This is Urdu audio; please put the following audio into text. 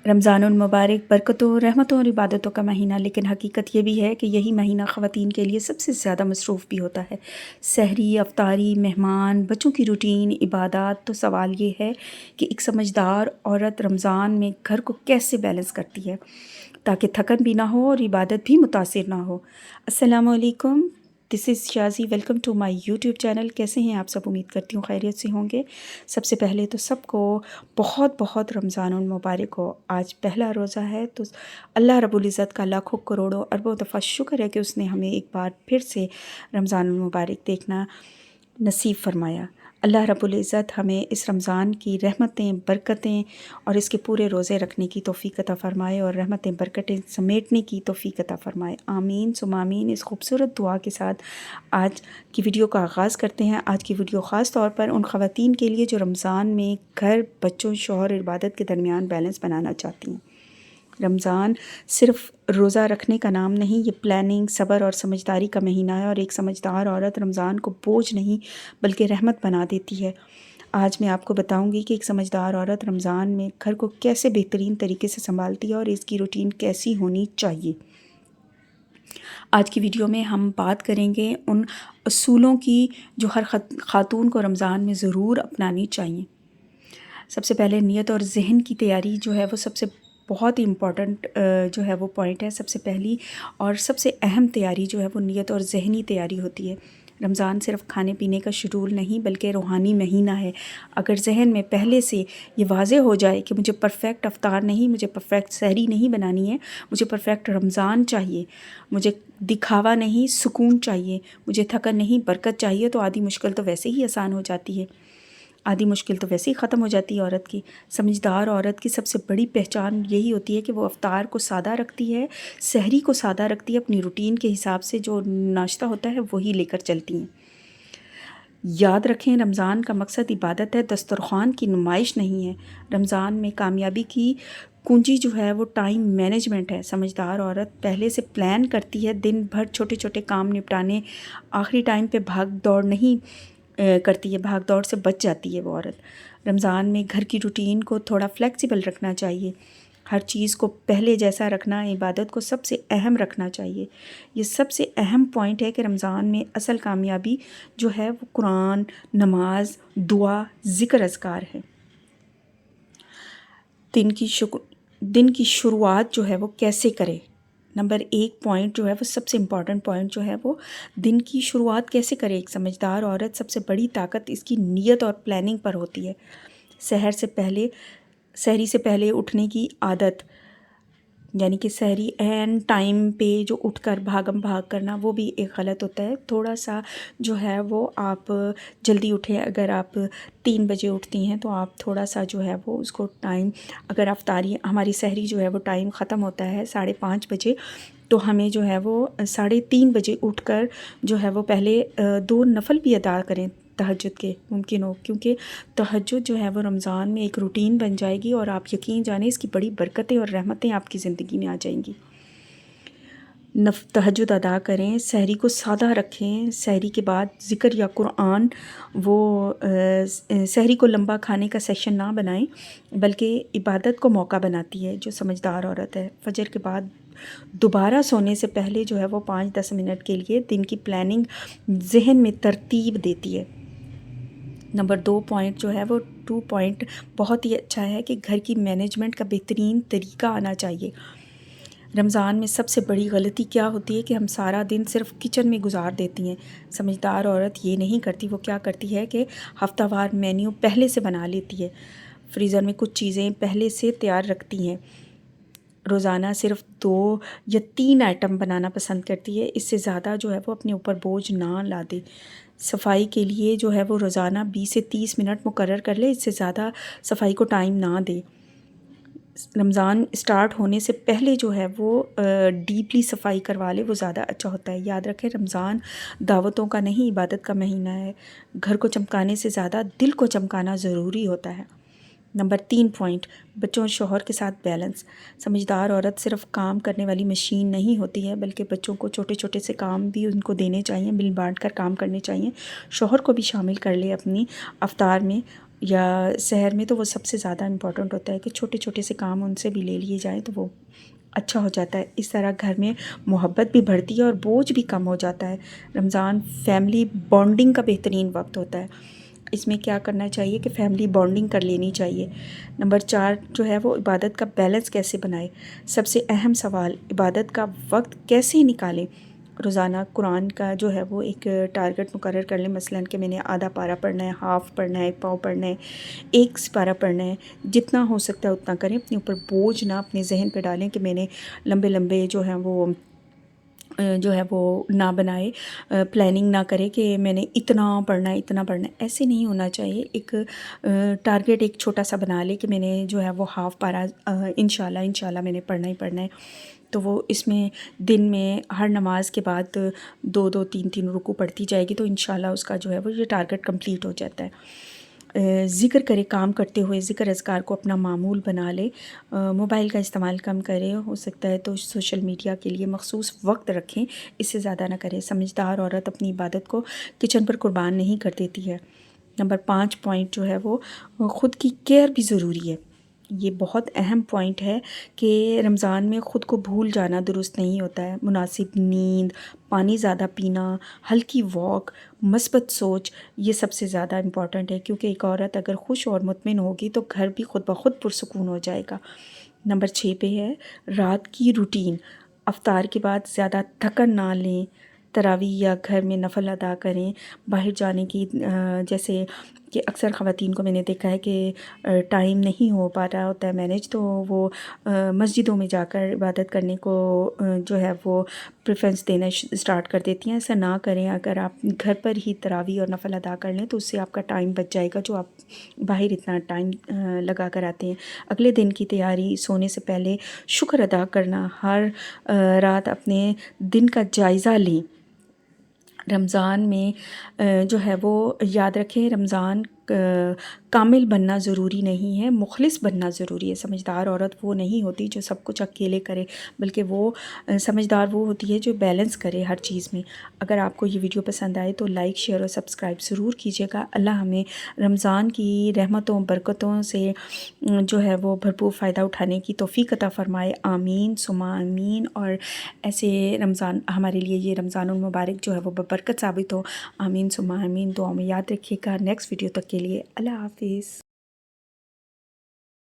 رمضان المبارک برکتوں رحمتوں اور عبادتوں کا مہینہ، لیکن حقیقت یہ بھی ہے کہ یہی مہینہ خواتین کے لیے سب سے زیادہ مصروف بھی ہوتا ہے۔ سحری، افطاری، مہمان، بچوں کی روٹین، عبادات۔ تو سوال یہ ہے کہ ایک سمجھدار عورت رمضان میں گھر کو کیسے بیلنس کرتی ہے تاکہ تھکن بھی نہ ہو اور عبادت بھی متاثر نہ ہو۔ السلام علیکم، this is Shazi, welcome to my YouTube channel. کیسے ہیں آپ سب؟ امید کرتی ہوں خیریت سے ہوں گے۔ سب سے پہلے تو سب کو بہت بہت رمضان المبارک ہو۔ آج پہلا روزہ ہے تو اللہ رب العزت کا لاکھوں کروڑوں اربوں دفعہ شکر ہے کہ اس نے ہمیں ایک بار پھر سے رمضان المبارک دیکھنا نصیب فرمایا۔ اللہ رب العزت ہمیں اس رمضان کی رحمتیں، برکتیں اور اس کے پورے روزے رکھنے کی توفیق عطا فرمائے اور رحمتیں، برکتیں سمیٹنے کی توفیق عطا فرمائے، آمین ثم آمین۔ اس خوبصورت دعا کے ساتھ آج کی ویڈیو کا آغاز کرتے ہیں۔ آج کی ویڈیو خاص طور پر ان خواتین کے لیے جو رمضان میں گھر، بچوں، شوہر، عبادت کے درمیان بیلنس بنانا چاہتی ہیں۔ رمضان صرف روزہ رکھنے کا نام نہیں، یہ پلاننگ، صبر اور سمجھداری کا مہینہ ہے، اور ایک سمجھدار عورت رمضان کو بوجھ نہیں بلکہ رحمت بنا دیتی ہے۔ آج میں آپ کو بتاؤں گی کہ ایک سمجھدار عورت رمضان میں گھر کو کیسے بہترین طریقے سے سنبھالتی ہے اور اس کی روٹین کیسی ہونی چاہیے۔ آج کی ویڈیو میں ہم بات کریں گے ان اصولوں کی جو ہر خاتون کو رمضان میں ضرور اپنانی چاہیے۔ سب سے پہلے نیت اور ذہن کی تیاری جو ہے وہ سب سے بہت ہی امپورٹنٹ جو ہے وہ پوائنٹ ہے۔ سب سے پہلی اور سب سے اہم تیاری جو ہے وہ نیت اور ذہنی تیاری ہوتی ہے۔ رمضان صرف کھانے پینے کا شیڈول نہیں بلکہ روحانی مہینہ ہے۔ اگر ذہن میں پہلے سے یہ واضح ہو جائے کہ مجھے پرفیکٹ افطار نہیں، مجھے پرفیکٹ سحری نہیں بنانی ہے، مجھے پرفیکٹ رمضان چاہیے، مجھے دکھاوا نہیں سکون چاہیے، مجھے تھکن نہیں برکت چاہیے، تو آدھی مشکل تو ویسے ہی آسان ہو جاتی ہے، آدھی مشکل تو ویسے ہی ختم ہو جاتی ہے عورت کی۔ سمجھدار عورت کی سب سے بڑی پہچان یہی ہوتی ہے کہ وہ افطار کو سادہ رکھتی ہے، سحری کو سادہ رکھتی ہے، اپنی روٹین کے حساب سے جو ناشتہ ہوتا ہے وہی لے کر چلتی ہیں۔ یاد رکھیں، رمضان کا مقصد عبادت ہے، دسترخوان کی نمائش نہیں ہے۔ رمضان میں کامیابی کی کنجی جو ہے وہ ٹائم مینجمنٹ ہے۔ سمجھدار عورت پہلے سے پلان کرتی ہے، دن بھر چھوٹے چھوٹے کام نپٹانے، آخری ٹائم پہ بھاگ دوڑ نہیں کرتی ہے، بھاگ دوڑ سے بچ جاتی ہے وہ عورت۔ رمضان میں گھر کی روٹین کو تھوڑا فلیکسیبل رکھنا چاہیے، ہر چیز کو پہلے جیسا رکھنا، عبادت کو سب سے اہم رکھنا چاہیے۔ یہ سب سے اہم پوائنٹ ہے کہ رمضان میں اصل کامیابی جو ہے وہ قرآن، نماز، دعا، ذکر، اذکار ہے۔ دن کی شروعات جو ہے وہ کیسے کرے؟ نمبر 1 پوائنٹ جو ہے وہ سب سے امپورٹنٹ پوائنٹ جو ہے وہ دن کی شروعات کیسے کرے۔ ایک سمجھدار عورت سب سے بڑی طاقت اس کی نیت اور پلاننگ پر ہوتی ہے۔ سحری سے پہلے اٹھنے کی عادت، یعنی کہ سحری عین ٹائم پہ جو اٹھ کر بھاگم بھاگ کرنا، وہ بھی ایک غلط ہوتا ہے۔ تھوڑا سا جو ہے وہ آپ جلدی اٹھیں۔ اگر آپ 3 بجے اٹھتی ہیں تو آپ تھوڑا سا جو ہے وہ اس کو ٹائم، اگر افطاری ہماری سحری جو ہے وہ ٹائم ختم ہوتا ہے 5:30 بجے، تو ہمیں جو ہے وہ 3:30 بجے اٹھ کر جو ہے وہ پہلے 2 نفل بھی ادا کریں تہجد کے، ممکن ہو، کیونکہ تہجد جو ہے وہ رمضان میں ایک روٹین بن جائے گی اور آپ یقین جانیں اس کی بڑی برکتیں اور رحمتیں آپ کی زندگی میں آ جائیں گی۔ تہجد ادا کریں، سحری کو سادہ رکھیں، سحری کے بعد ذکر یا قرآن، وہ سحری کو لمبا کھانے کا سیشن نہ بنائیں بلکہ عبادت کو موقع بناتی ہے جو سمجھدار عورت ہے۔ فجر کے بعد دوبارہ سونے سے پہلے جو ہے وہ 5-10 منٹ کے لیے دن کی پلاننگ ذہن میں ترتیب دیتی ہے۔ نمبر 2 پوائنٹ جو ہے وہ 2 پوائنٹ بہت ہی اچھا ہے کہ گھر کی مینجمنٹ کا بہترین طریقہ آنا چاہیے۔ رمضان میں سب سے بڑی غلطی کیا ہوتی ہے کہ ہم سارا دن صرف کچن میں گزار دیتی ہیں۔ سمجھدار عورت یہ نہیں کرتی، وہ کیا کرتی ہے کہ ہفتہ وار مینیو پہلے سے بنا لیتی ہے، فریزر میں کچھ چیزیں پہلے سے تیار رکھتی ہیں، روزانہ صرف 2 یا 3 آئٹم بنانا پسند کرتی ہے۔ اس سے زیادہ جو ہے وہ اپنے اوپر بوجھ نہ لا دے۔ صفائی کے لیے جو ہے وہ روزانہ 20 سے 30 منٹ مقرر کر لے، اس سے زیادہ صفائی کو ٹائم نہ دے۔ رمضان اسٹارٹ ہونے سے پہلے جو ہے وہ ڈیپلی صفائی کروا لے، وہ زیادہ اچھا ہوتا ہے۔ یاد رکھیں، رمضان دعوتوں کا نہیں عبادت کا مہینہ ہے۔ گھر کو چمکانے سے زیادہ دل کو چمکانا ضروری ہوتا ہے۔ نمبر 3 پوائنٹ، بچوں اور شوہر کے ساتھ بیلنس۔ سمجھدار عورت صرف کام کرنے والی مشین نہیں ہوتی ہے بلکہ بچوں کو چھوٹے چھوٹے سے کام بھی ان کو دینے چاہیے، مل بانٹ کر کام کرنے چاہیے۔ شوہر کو بھی شامل کر لے اپنی افطار میں، یا سحر میں تو وہ سب سے زیادہ امپورٹنٹ ہوتا ہے کہ چھوٹے چھوٹے سے کام ان سے بھی لے لیے جائیں تو وہ اچھا ہو جاتا ہے. اس طرح گھر میں محبت بھی بڑھتی ہے اور بوجھ بھی کم ہو جاتا ہے. رمضان فیملی بانڈنگ کا بہترین وقت ہوتا ہے. اس میں کیا کرنا چاہیے کہ فیملی بانڈنگ کر لینی چاہیے. نمبر 4 جو ہے وہ عبادت کا بیلنس کیسے بنائے. سب سے اہم سوال، عبادت کا وقت کیسے نکالیں. روزانہ قرآن کا جو ہے وہ ایک ٹارگٹ مقرر کر لیں، مثلاً کہ میں نے آدھا پارہ پڑھنا ہے، ہاف پڑھنا ہے، ایک پاؤ پڑھنا ہے، ایک سپارہ پڑھنا ہے. جتنا ہو سکتا ہے اتنا کریں. اپنے اوپر بوجھ نہ اپنے ذہن پہ ڈالیں کہ میں نے لمبے لمبے جو ہے وہ نہ بنائے، پلاننگ نہ کرے کہ میں نے اتنا پڑھنا ہے اتنا پڑھنا ہے. ایسے نہیں ہونا چاہیے. ایک ٹارگٹ ایک چھوٹا سا بنا لے کہ میں نے جو ہے وہ ہاف پارہ انشاءاللہ میں نے پڑھنا ہی پڑھنا ہے. تو وہ اس میں دن میں ہر نماز کے بعد 2 3 رکوع پڑھتی جائے گی تو انشاءاللہ اس کا جو ہے وہ یہ ٹارگٹ کمپلیٹ ہو جاتا ہے. ذکر کرے، کام کرتے ہوئے ذکر اذکار کو اپنا معمول بنا لے. موبائل کا استعمال کم کرے، ہو سکتا ہے تو سوشل میڈیا کے لیے مخصوص وقت رکھیں، اس سے زیادہ نہ کرے. سمجھدار عورت اپنی عبادت کو کچن پر قربان نہیں کر دیتی ہے. نمبر 5 پوائنٹ جو ہے وہ خود کی کیئر بھی ضروری ہے. یہ بہت اہم پوائنٹ ہے کہ رمضان میں خود کو بھول جانا درست نہیں ہوتا ہے. مناسب نیند، پانی زیادہ پینا، ہلکی واک، مثبت سوچ، یہ سب سے زیادہ امپورٹنٹ ہے، کیونکہ ایک عورت اگر خوش اور مطمئن ہوگی تو گھر بھی خود بخود پرسکون ہو جائے گا. نمبر 6 پہ ہے رات کی روٹین. افطار کے بعد زیادہ تھکن نہ لیں. تراویح یا گھر میں نفل ادا کریں. باہر جانے کی جیسے کہ اکثر خواتین کو میں نے دیکھا ہے کہ ٹائم نہیں ہو پا رہا ہوتا ہے مینیج، تو وہ مسجدوں میں جا کر عبادت کرنے کو جو ہے وہ پریفرنس دینا اسٹارٹ کر دیتی ہیں. ایسا نہ کریں. اگر آپ گھر پر ہی تراویح اور نفل ادا کر لیں تو اس سے آپ کا ٹائم بچ جائے گا جو آپ باہر اتنا ٹائم لگا کر آتے ہیں. اگلے دن کی تیاری، سونے سے پہلے شکر ادا کرنا، ہر رات اپنے دن کا جائزہ لیں. رمضان میں جو ہے وہ یاد رکھیں، رمضان کامل بننا ضروری نہیں ہے، مخلص بننا ضروری ہے. سمجھدار عورت وہ نہیں ہوتی جو سب کچھ اکیلے کرے، بلکہ وہ سمجھدار وہ ہوتی ہے جو بیلنس کرے ہر چیز میں. اگر آپ کو یہ ویڈیو پسند آئے تو لائک، شیئر اور سبسکرائب ضرور کیجیے گا. اللہ ہمیں رمضان کی رحمتوں برکتوں سے جو ہے وہ بھرپور فائدہ اٹھانے کی توفیق عطا فرمائے. آمین ثم آمین. اور ایسے رمضان ہمارے لیے یہ رمضان المبارک جو ہے وہ برکت ثابت ہو. آمین ثم آمین. دعا میں یاد رکھیے گا. نیکسٹ ویڈیو تک کے لیے اللہ حافظ.